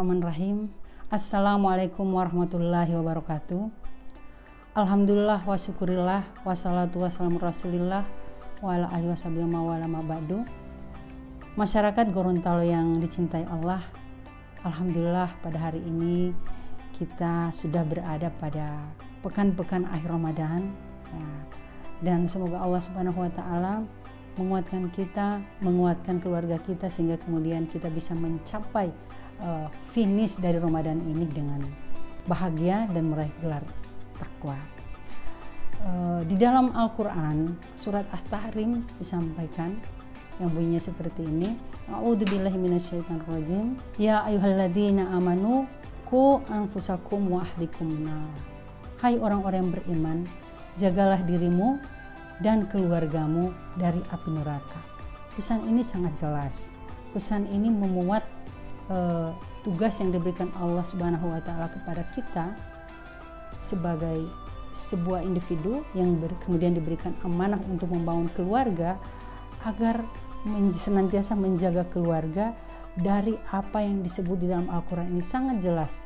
Bismillahirrahmanirrahim. Assalamualaikum warahmatullahi wabarakatuh. Alhamdulillah wa syukurillah wassalatu wassalamu rasulillah wa ala alihi washabihi wa ala ma ba'du. Masyarakat Gorontalo yang dicintai Allah, alhamdulillah pada hari ini kita sudah berada pada pekan-pekan akhir Ramadan dan semoga Allah Subhanahu wa taala menguatkan kita, menguatkan keluarga kita sehingga kemudian kita bisa mencapai finish dari Ramadan ini dengan bahagia dan meraih gelar takwa. Di dalam Al-Quran surat At-Tahrim disampaikan yang bunyinya seperti ini. A'udzubillahi minasyaitonirrajim. Ya ayyuhalladzina amanu qu anfusakum wa ahlikum nar. Hai orang-orang yang beriman, jagalah dirimu dan keluargamu dari api neraka. Pesan ini sangat jelas. Pesan ini memuat tugas yang diberikan Allah Subhanahu wa taala kepada kita sebagai sebuah individu yang kemudian diberikan amanah untuk membangun keluarga agar senantiasa menjaga keluarga dari apa yang disebut di dalam Al-Quran ini sangat jelas,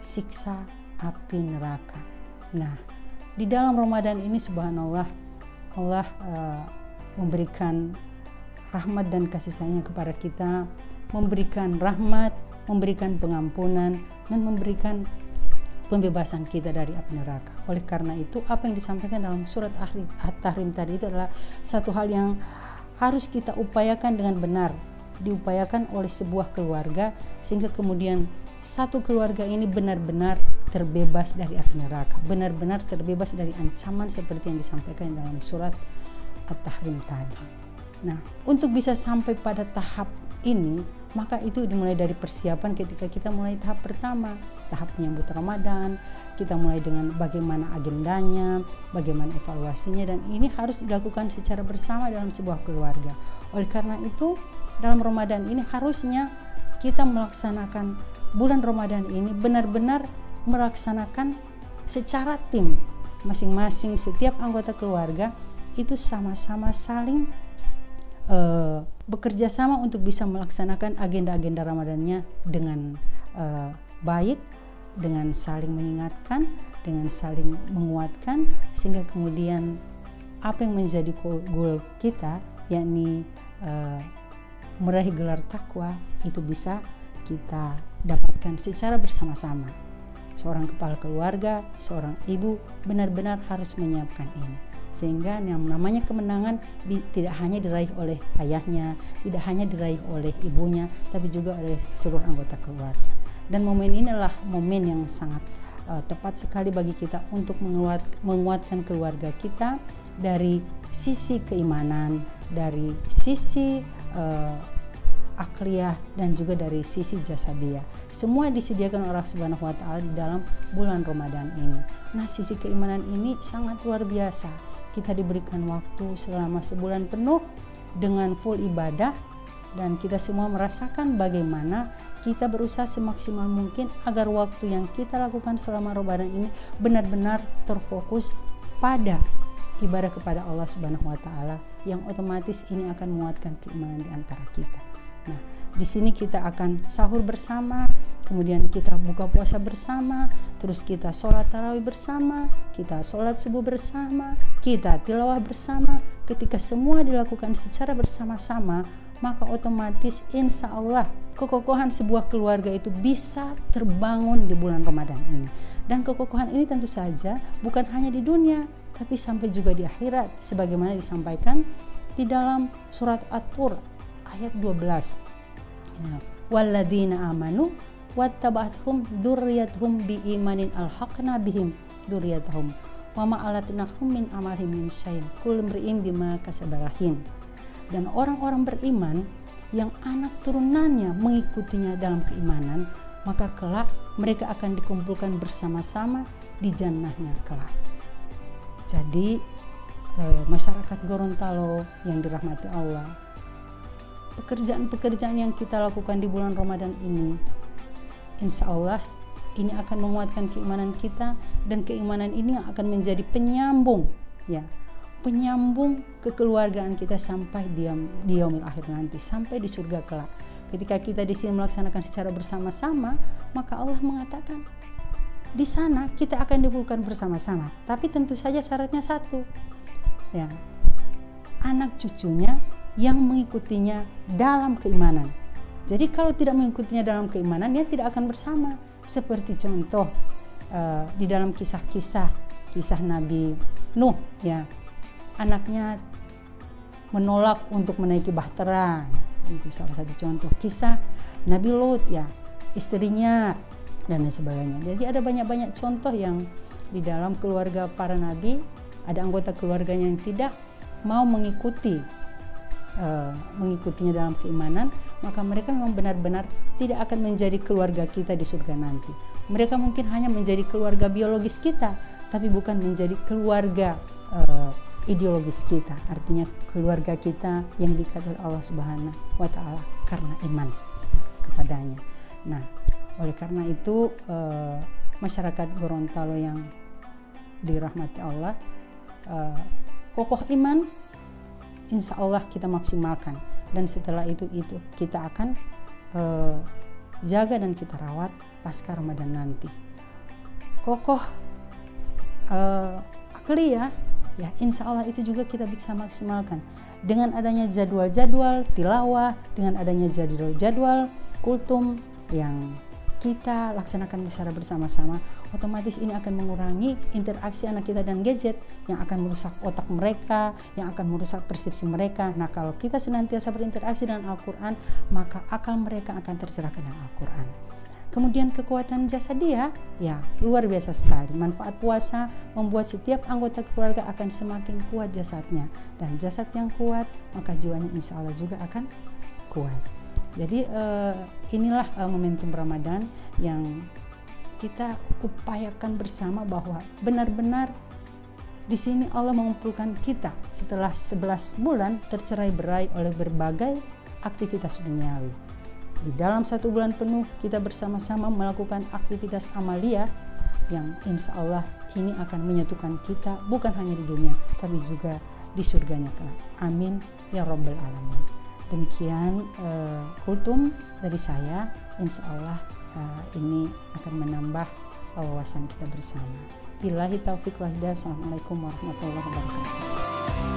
siksa api neraka. Nah, di dalam Ramadan ini subhanallah Allah memberikan rahmat dan kasih sayang kepada kita, memberikan rahmat, memberikan pengampunan, dan memberikan pembebasan kita dari api neraka. Oleh karena itu, apa yang disampaikan dalam surat At-Tahrim tadi itu adalah satu hal yang harus kita upayakan dengan benar, diupayakan oleh sebuah keluarga sehingga kemudian satu keluarga ini benar-benar terbebas dari api neraka, benar-benar terbebas dari ancaman seperti yang disampaikan dalam surat At-Tahrim tadi. Nah, untuk bisa sampai pada tahap ini, maka itu dimulai dari persiapan ketika kita mulai tahap pertama, tahap menyambut Ramadan. Kita mulai dengan bagaimana agendanya, bagaimana evaluasinya, dan ini harus dilakukan secara bersama dalam sebuah keluarga. Oleh karena itu, dalam Ramadan ini harusnya kita melaksanakan bulan Ramadan ini benar-benar melaksanakan secara tim, masing-masing setiap anggota keluarga itu sama-sama saling bekerja sama untuk bisa melaksanakan agenda-agenda Ramadannya dengan baik, dengan saling mengingatkan, dengan saling menguatkan, sehingga kemudian apa yang menjadi goal kita, yakni meraih gelar takwa, itu bisa kita dapatkan secara bersama-sama. Seorang kepala keluarga, seorang ibu benar-benar harus menyiapkan ini, sehingga yang namanya kemenangan tidak hanya diraih oleh ayahnya, tidak hanya diraih oleh ibunya, tapi juga oleh seluruh anggota keluarga. Dan momen ini adalah momen yang sangat tepat sekali bagi kita untuk menguatkan keluarga kita dari sisi keimanan, dari sisi akliyah, dan juga dari sisi jasadiyah. Semua disediakan Allah Subhanahu wa taala di dalam bulan Ramadan ini. Nah, sisi keimanan ini sangat luar biasa. Kita diberikan waktu selama sebulan penuh dengan full ibadah, dan kita semua merasakan bagaimana kita berusaha semaksimal mungkin agar waktu yang kita lakukan selama Ramadan ini benar-benar terfokus pada ibadah kepada Allah Subhanahu wa taala, yang otomatis ini akan menguatkan keimanan di antara kita. Nah, di sini kita akan sahur bersama, kemudian kita buka puasa bersama, terus kita sholat tarawih bersama, kita sholat subuh bersama, kita tilawah bersama. Ketika semua dilakukan secara bersama-sama, maka otomatis insya Allah kekokohan sebuah keluarga itu bisa terbangun di bulan Ramadan ini. Dan kekokohan ini tentu saja bukan hanya di dunia, tapi sampai juga di akhirat, sebagaimana disampaikan di dalam surat At-Tur ayat 12. Walladzina amanu wattaba'athum dzurriyyatuhum biimanin alhaqna bihim dzurriyyatahum wa ma alatnahum min amalihim min syai' kullu imri'in bima kasaba rahin. Dan orang-orang beriman yang anak turunannya mengikutinya dalam keimanan, maka kelak mereka akan dikumpulkan bersama-sama di jannahnya kelak. Jadi masyarakat Gorontalo yang dirahmati Allah, pekerjaan-pekerjaan yang kita lakukan di bulan Ramadan ini, insya Allah ini akan menguatkan keimanan kita, dan keimanan ini akan menjadi penyambung, penyambung kekeluargaan kita sampai di yaumil akhir nanti, sampai di surga kelak. ketika kita di sini melaksanakan secara bersama-sama, maka Allah mengatakan di sana kita akan dikumpulkan bersama-sama. Tapi tentu saja syaratnya satu, ya, anak cucunya yang mengikutinya dalam keimanan. Jadi kalau tidak mengikutinya dalam keimanan, dia tidak akan bersama. Seperti contoh di dalam kisah Nabi Nuh, ya, anaknya menolak untuk menaiki bahtera, itu salah satu contoh. Kisah Nabi Lut, ya, istrinya dan lain sebagainya. Jadi ada banyak contoh yang di dalam keluarga para nabi ada anggota keluarganya yang tidak mau mengikutinya dalam keimanan, maka mereka memang benar-benar tidak akan menjadi keluarga kita di surga nanti. Mereka mungkin hanya menjadi keluarga biologis kita, tapi bukan menjadi keluarga ideologis kita, artinya keluarga kita yang diikat oleh Allah Subhanahu wa Ta'ala karena iman kepadanya. Nah, oleh karena itu masyarakat Gorontalo yang dirahmati Allah, kokoh iman insya Allah kita maksimalkan, dan setelah itu kita akan jaga dan kita rawat pasca Ramadan nanti. Kokoh akli, ya, insya Allah itu juga kita bisa maksimalkan dengan adanya jadwal tilawah, dengan adanya jadwal kultum yang kita laksanakan secara bersama-sama. Otomatis ini akan mengurangi interaksi anak kita dan gadget yang akan merusak otak mereka, yang akan merusak persepsi mereka. Nah, kalau kita senantiasa berinteraksi dengan Al-Quran, maka akal mereka akan tercerahkan dengan Al-Quran. Kemudian kekuatan jasadiah, ya, luar biasa sekali. Manfaat puasa membuat setiap anggota keluarga akan semakin kuat jasadnya, dan jasad yang kuat maka jiwanya insya Allah juga akan kuat. Jadi inilah momentum Ramadan yang kita upayakan bersama, bahwa benar-benar di sini Allah mengumpulkan kita setelah 11 bulan tercerai-berai oleh berbagai aktivitas duniawi. Di dalam 1 bulan penuh kita bersama-sama melakukan aktivitas amalia yang insya Allah ini akan menyatukan kita bukan hanya di dunia tapi juga di surganya kelak. Amin ya Rabbal Alamin. Demikian kultum dari saya, insya Allah ini akan menambah wawasan kita bersama. Billahi taufiq wal hidayah. Assalamualaikum warahmatullahi wabarakatuh.